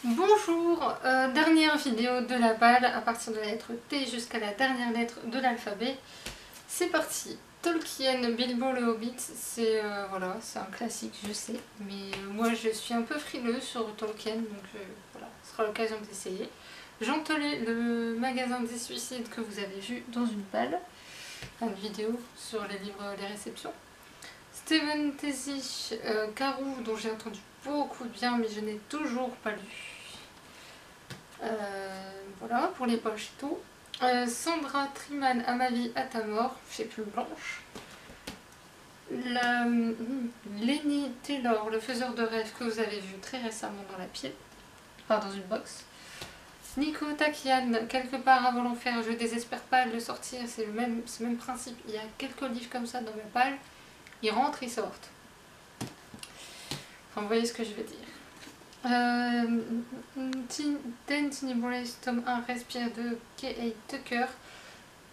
Bonjour, dernière vidéo de la balle à partir de la lettre T jusqu'à la dernière lettre de l'alphabet. C'est parti. Tolkien, Bilbo le Hobbit, c'est voilà, c'est un classique, je sais, mais moi je suis un peu frileuse sur Tolkien, donc voilà, ce sera l'occasion d'essayer. J'entolais le magasin des suicides que vous avez vu dans une balle, une vidéo sur les livres, les réceptions. Stephen Tessich, Carou, dont j'ai entendu beaucoup de bien, mais je n'ai toujours pas lu. Voilà, pour les poches et tout. Sandra Triman, À ma vie, à ta mort, chez Plume Blanche. Lenny Taylor, le faiseur de rêves que vous avez vu très récemment dans la pile, enfin dans une box. Nico Takian, Quelque part avant l'enfer, je désespère pas de le sortir, c'est le même principe. Il y a quelques livres comme ça dans ma palle, ils rentrent, ils sortent. Enfin, vous voyez ce que je veux dire. Ten Tiny Boys, tome 1, Respire de K.A. Tucker.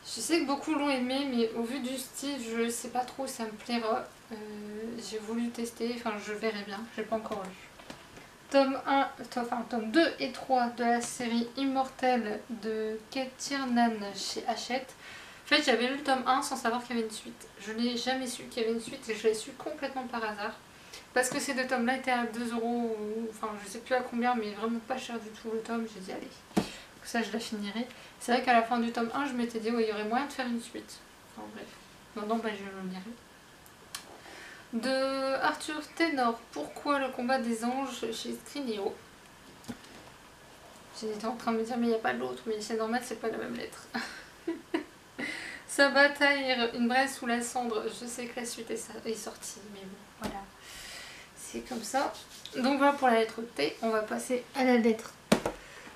Je sais que beaucoup l'ont aimé, mais au vu du style, je sais pas trop si ça me plaira. J'ai voulu tester, enfin je verrai bien, j'ai pas encore lu. Tome 2 et 3 de la série Immortel de Kate Tiernan chez Hachette. En fait, j'avais lu le tome 1 sans savoir qu'il y avait une suite. Je n'ai jamais su qu'il y avait une suite et je l'ai su complètement par hasard. Parce que ces deux tomes-là étaient à 2 €, enfin je sais plus à combien, mais vraiment pas cher du tout le tome. J'ai dit allez, ça je la finirai. C'est vrai qu'à la fin du tome 1, je m'étais dit ouais, il y aurait moyen de faire une suite. Enfin bref, maintenant bah, je le lirai. De Arthur Ténor, Pourquoi le combat des anges chez Scrignéo. J'étais en train de me dire mais il n'y a pas l'autre, mais c'est normal, c'est pas la même lettre. Sa bataille, Une braise sous la cendre, je sais que la suite est sortie, mais bon, voilà. C'est comme ça. Donc voilà pour la lettre T, on va passer à la lettre.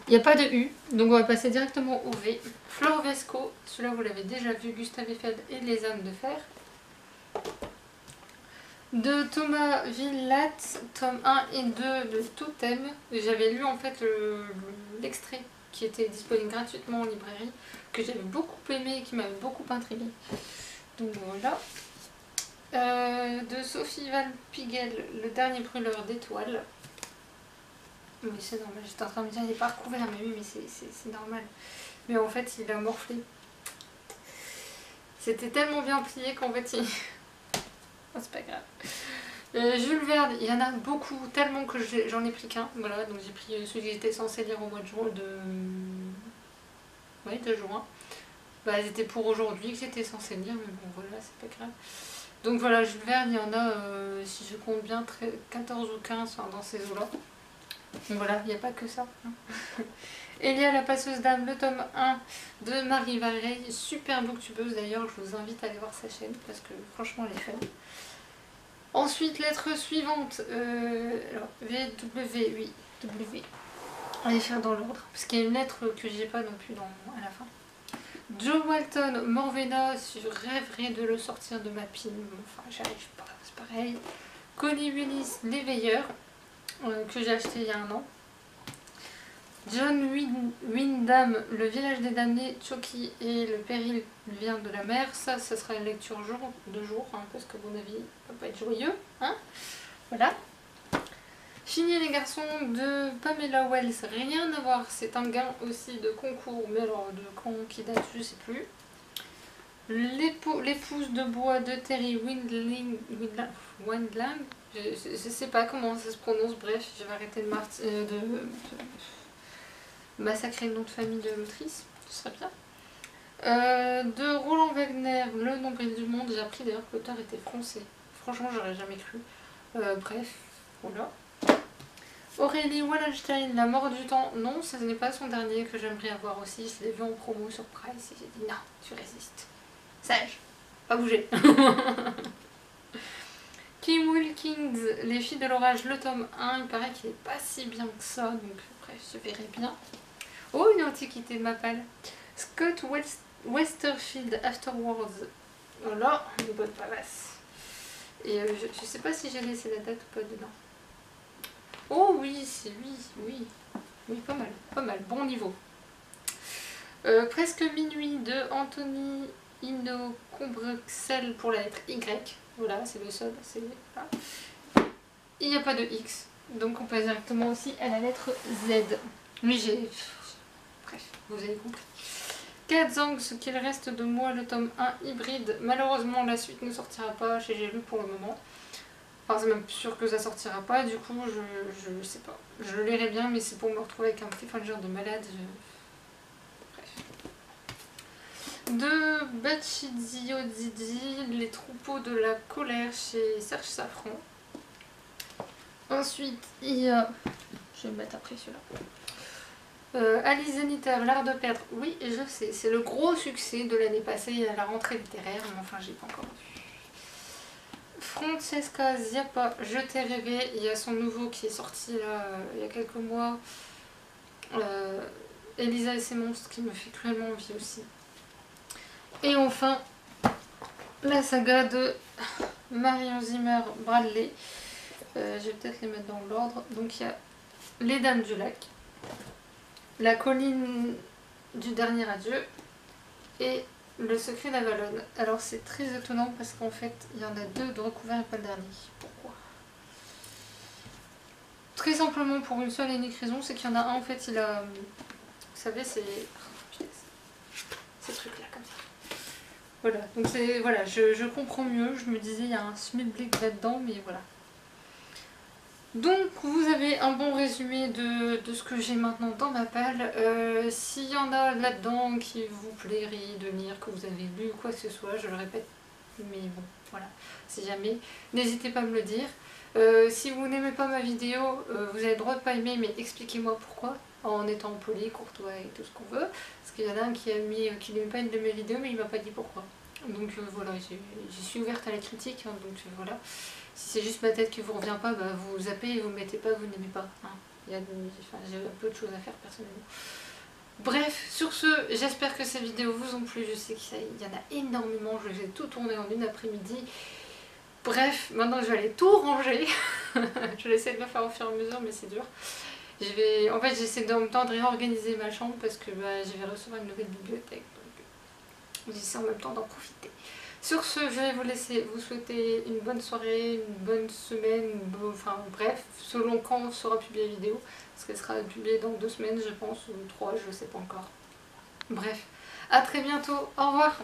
Il n'y a pas de U, donc on va passer directement au V. Flore Vesco, celui-là vous l'avez déjà vu, Gustave Eiffel et les âmes de fer. De Thomas Villat, tome 1 et 2 de Totem. J'avais lu en fait l'extrait qui était disponible gratuitement en librairie, que j'avais beaucoup aimé et qui m'avait beaucoup intriguée. Donc voilà. De Sophie Van Pigel, Le dernier brûleur d'étoiles. Oui, c'est normal, j'étais en train de me dire il n'est pas recouvert, mais oui, mais c'est normal. Mais en fait, il a morflé. C'était tellement bien plié qu'en fait, il... oh, c'est pas grave. Jules Verne, il y en a beaucoup, tellement que j'en ai pris qu'un. Voilà, donc j'ai pris celui que j'étais censée lire au mois de juin. Oui, de juin. Bah, c'était pour aujourd'hui que j'étais censée lire, mais bon, voilà, c'est pas grave. Donc voilà, Jules Verne, il y en a, si je compte bien, 14 ou 15 enfin, dans ces eaux-là. Donc voilà, il n'y a pas que ça. Elia la passeuse d'âme, le tome 1 de Marie Vareille, super booktubeuse d'ailleurs, je vous invite à aller voir sa chaîne parce que franchement elle est fun. Ensuite, lettre suivante, alors, VW, oui, W. Allez faire dans l'ordre, parce qu'il y a une lettre que j'ai pas non plus à la fin. Joe Walton, Morvena, je rêverais de le sortir de ma pile, enfin j'arrive pas, c'est pareil. Connie Willis, L'éveilleur, que j'ai acheté il y a un an. John Wyndham, Le village des damnés, Chucky et Le péril vient de la mer. Ça sera une lecture de jour, hein, parce que mon avis ne va pas être joyeux. Hein, voilà. Fini les garçons de Pamela Wells, rien à voir, c'est un gain aussi de concours, mais alors de quand qui date, je sais plus. L'épouse de bois de Terry Windlam, je sais pas comment ça se prononce, bref, je vais arrêter de massacrer le nom de famille de l'autrice, ce serait bien. De Roland Wagner, Le nombril du monde, j'ai appris d'ailleurs que l'auteur était français. Franchement, j'aurais jamais cru. Bref, voilà. Aurélie Wallenstein, La mort du temps, non, ce n'est pas son dernier que j'aimerais avoir aussi. Je l'ai vu en promo sur Price et j'ai dit non, tu résistes. Sage, pas bouger. Kim Wilkins, Les filles de l'orage, le tome 1, il paraît qu'il n'est pas si bien que ça, donc bref, je verrai bien. Oh, une antiquité de ma palle. Scott Westerfield, Afterwards. Voilà, une bonne palace. Et je sais pas si j'ai laissé la date ou pas dedans. Oh oui, c'est oui. Oui, pas mal, bon niveau. Presque minuit de Anthony Hinocombruxel pour la lettre Y. Voilà, c'est le seul. Voilà. Il n'y a pas de X. Donc on passe directement aussi à la lettre Z. Oui, j'ai... Bref, vous avez compris. Kazang, ce qu'il reste de moi, le tome 1 hybride. Malheureusement, la suite ne sortira pas chez J'ai lu pour le moment. Enfin, c'est même sûr que ça sortira pas, du coup, je sais pas. Je le lirai bien, mais c'est pour me retrouver avec un cliffhanger de malade. Bref. De Bachidio Didi, Les troupeaux de la colère chez Serge Safran. Ensuite, il y a... Je vais le mettre après celui-là. Alice Zeniter, L'art de perdre. Oui, je sais, c'est le gros succès de l'année passée à la rentrée littéraire, mais enfin, j'ai pas encore vu. Francesca Ziappa, Je t'ai rêvé, il y a son nouveau qui est sorti là il y a quelques mois. Elisa et ses monstres qui me fait cruellement envie aussi. Et enfin, la saga de Marion Zimmer Bradley. Je vais peut-être les mettre dans l'ordre. Donc il y a Les Dames du Lac, La colline du dernier adieu et Le secret d'Avalon. Alors c'est très étonnant parce qu'en fait il y en a deux de recouverts et pas le dernier. Pourquoi? Très simplement pour une seule et unique raison, c'est qu'il y en a un en fait il a... Vous savez c'est... ces trucs là comme ça. Voilà, donc c'est... Voilà, je comprends mieux, je me disais il y a un schmilblick là-dedans, mais voilà. Donc vous avez un bon résumé de ce que j'ai maintenant dans ma palle. S'il y en a là-dedans qui vous plairait de lire, que vous avez lu ou quoi que ce soit, je le répète, mais bon, voilà, si jamais, n'hésitez pas à me le dire. Si vous n'aimez pas ma vidéo, vous avez le droit de pas aimer, mais expliquez-moi pourquoi, en étant poli, courtois et tout ce qu'on veut. Parce qu'il y en a un qui a mis, qui n'aime pas une de mes vidéos, mais il m'a pas dit pourquoi. Donc voilà, je suis ouverte à la critique, hein, donc voilà. Si c'est juste ma tête qui vous revient pas, bah vous zappez et vous mettez pas, vous n'aimez pas. Hein. J'ai un peu de choses à faire personnellement. Bref, sur ce, j'espère que ces vidéos vous ont plu. Je sais qu'il y en a énormément, je les ai tout tourné en une après-midi. Bref, maintenant je vais aller tout ranger. Je vais essayer de le faire au fur et à mesure, mais c'est dur. En fait, j'essaie en même temps de réorganiser ma chambre parce que bah, je vais recevoir une nouvelle bibliothèque. Donc j'essaie en même temps d'en profiter. Sur ce, je vais vous laisser, vous souhaiter une bonne soirée, une bonne semaine, enfin bref, selon quand sera publiée la vidéo, parce qu'elle sera publiée dans 2 semaines je pense, ou 3, je sais pas encore. Bref, à très bientôt, au revoir.